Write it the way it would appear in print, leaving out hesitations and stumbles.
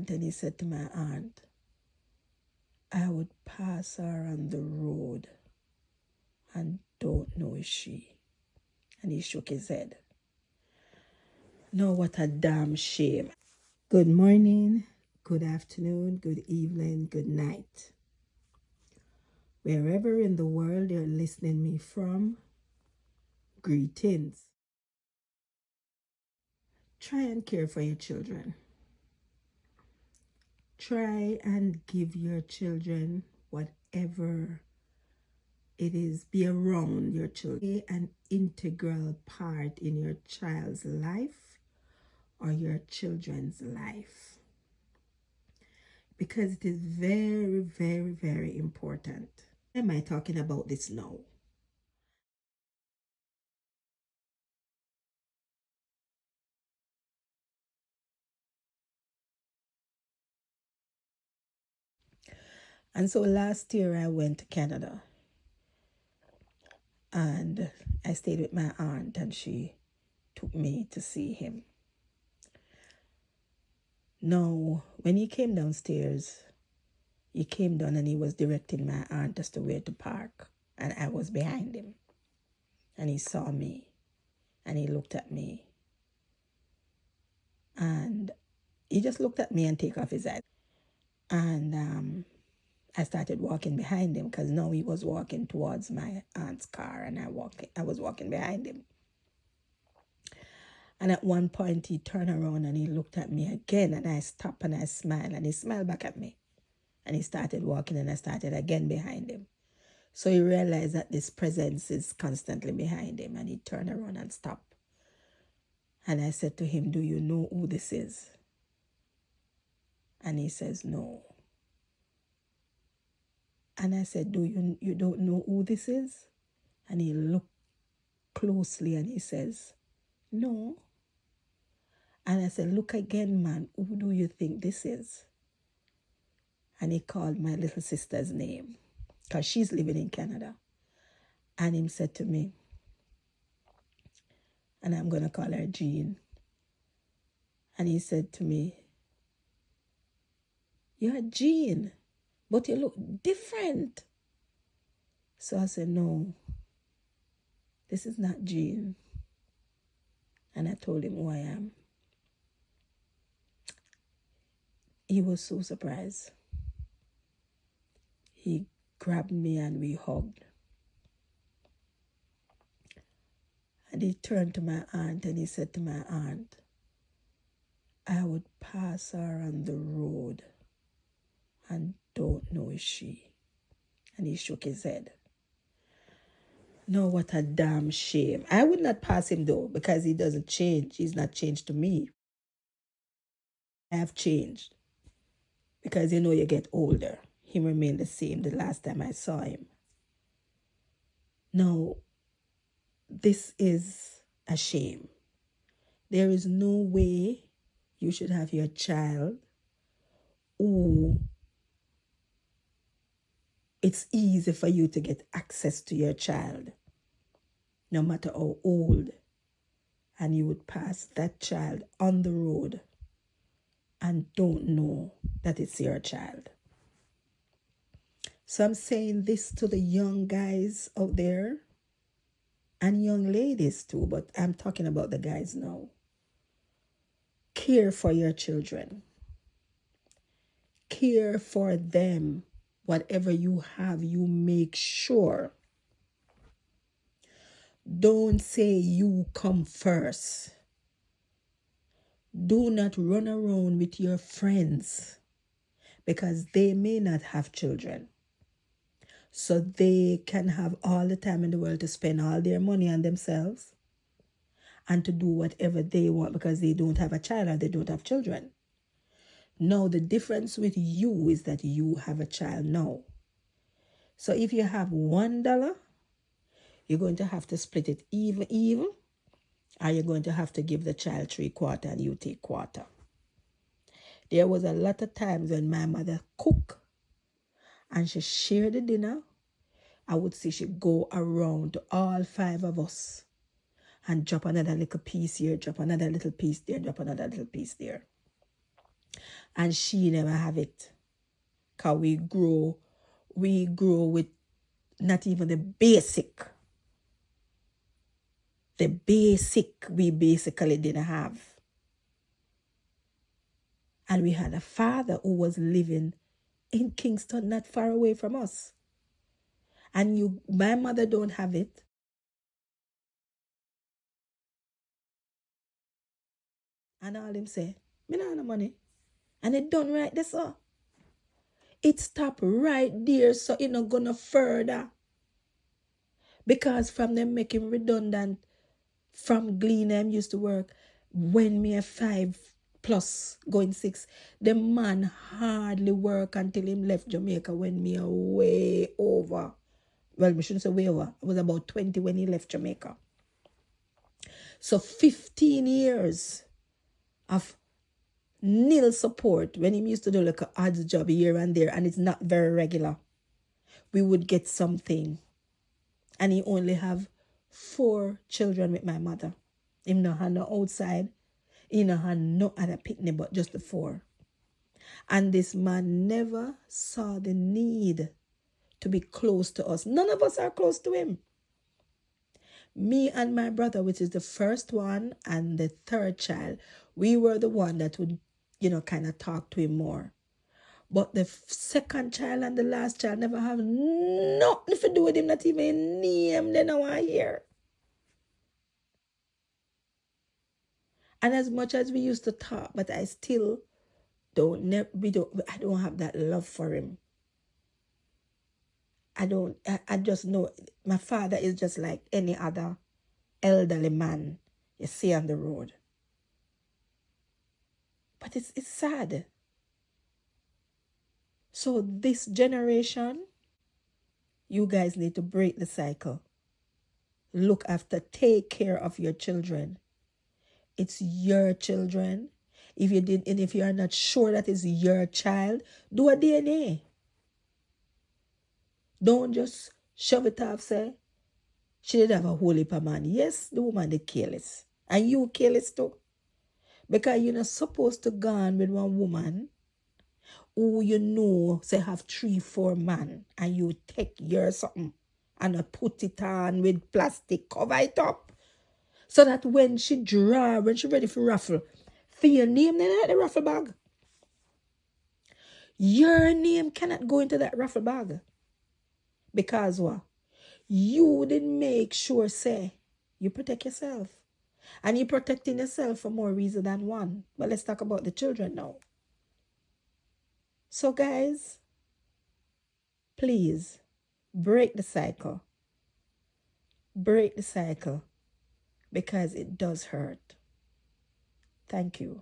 aunt and he said to my aunt, I would pass her on the road and don't know is she. And he shook his head. No, what a damn shame. Good morning, good afternoon, good evening, good night. Wherever in the world you're listening me from, greetings. Try and care for your children. Try and give your children whatever it is. Be around your children. Be an integral part in your child's life or your children's life. Because it is very, very, very important. Why am I talking about this now? And so last year I went to Canada and I stayed with my aunt and she took me to see him. Now, when he came downstairs, he came down and he was directing my aunt as to where to park. And I was behind him. And he saw me. And he looked at me. And he just looked at me and take off his eyes. And I started walking behind him because now he was walking towards my aunt's car. And I was walking behind him. And at one point he turned around and he looked at me again. And I stopped and I smiled. And he smiled back at me. And he started walking and I started again behind him. So he realized that this presence is constantly behind him and he turned around and stopped. And I said to him, do you know who this is? And he says, no. And I said, you don't know who this is? And he looked closely and he says, no. And I said, look again, man, who do you think this is? And he called my little sister's name because she's living in Canada. And he said to me, and I'm going to call her Jean. And he said to me, you're Jean, but you look different. So I said, no, this is not Jean. And I told him who I am. He was so surprised. He grabbed me and we hugged. And he turned to my aunt and he said to my aunt, I would pass her on the road and don't know is she. And he shook his head. No, what a damn shame. I would not pass him though because he doesn't change. He's not changed to me. I have changed because you get older. He remained the same the last time I saw him. Now, this is a shame. There is no way you should have your child who it's easy for you to get access to your child, no matter how old, and you would pass that child on the road and don't know that it's your child. So I'm saying this to the young guys out there and young ladies too, but I'm talking about the guys now. Care for your children. Care for them. Whatever you have, you make sure. Don't say you come first. Do not run around with your friends because they may not have children. So they can have all the time in the world to spend all their money on themselves and to do whatever they want because they don't have a child or they don't have children. Now, the difference with you is that you have a child now. So if you have $1, you're going to have to split it even, or you're going to have to give the child 3/4 and you take 1/4. There was a lot of times when my mother cooked and she shared the dinner. I would see she go around to all 5 of us and drop another little piece here, drop another little piece there, drop another little piece there. And she never have it. Because we grow with not even the basic. The basic we basically didn't have. And we had a father who was living in Kingston, not far away from us. And my mother don't have it. And all him say, me not have no money. And it done right there, so. It stopped right there, so it not gonna further. Because from them making redundant, from Gleanham used to work, when me a 5+ going 6, the man hardly work until him left Jamaica when me a way over. Well, we shouldn't say way over. I was about 20 when he left Jamaica. So 15 years of nil support when he used to do like an odds job here and there, and it's not very regular. We would get something. And he only have 4 children with my mother. He no had no outside. He no had no other picnic but just the 4. And this man never saw the need to be close to us. None of us are close to him. Me and my brother, which is the first one and the third child, we were the one that would, kind of talk to him more. But the second child and the last child never have nothing to do with him, not even a name they know I hear. And as much as we used to talk, but I still I don't have that love for him. I just know my father is just like any other elderly man you see on the road. But it's sad. So this generation, you guys need to break the cycle. Look after, take care of your children. It's your children. If you are not sure that it's your child, do a DNA. Don't just shove it off, say, she did have a whole heap of man. Yes, the woman did careless. And you careless too. Because you're not supposed to go on with one woman who say have 3-4 man, and you take your something and put it on with plastic, cover it up. So that when she ready for raffle, for your name, then at the raffle bag. Your name cannot go into that raffle bag. Because what? You didn't make sure, say, you protect yourself. And you're protecting yourself for more reason than one. But let's talk about the children now. So guys, please, break the cycle. Break the cycle. Because it does hurt. Thank you.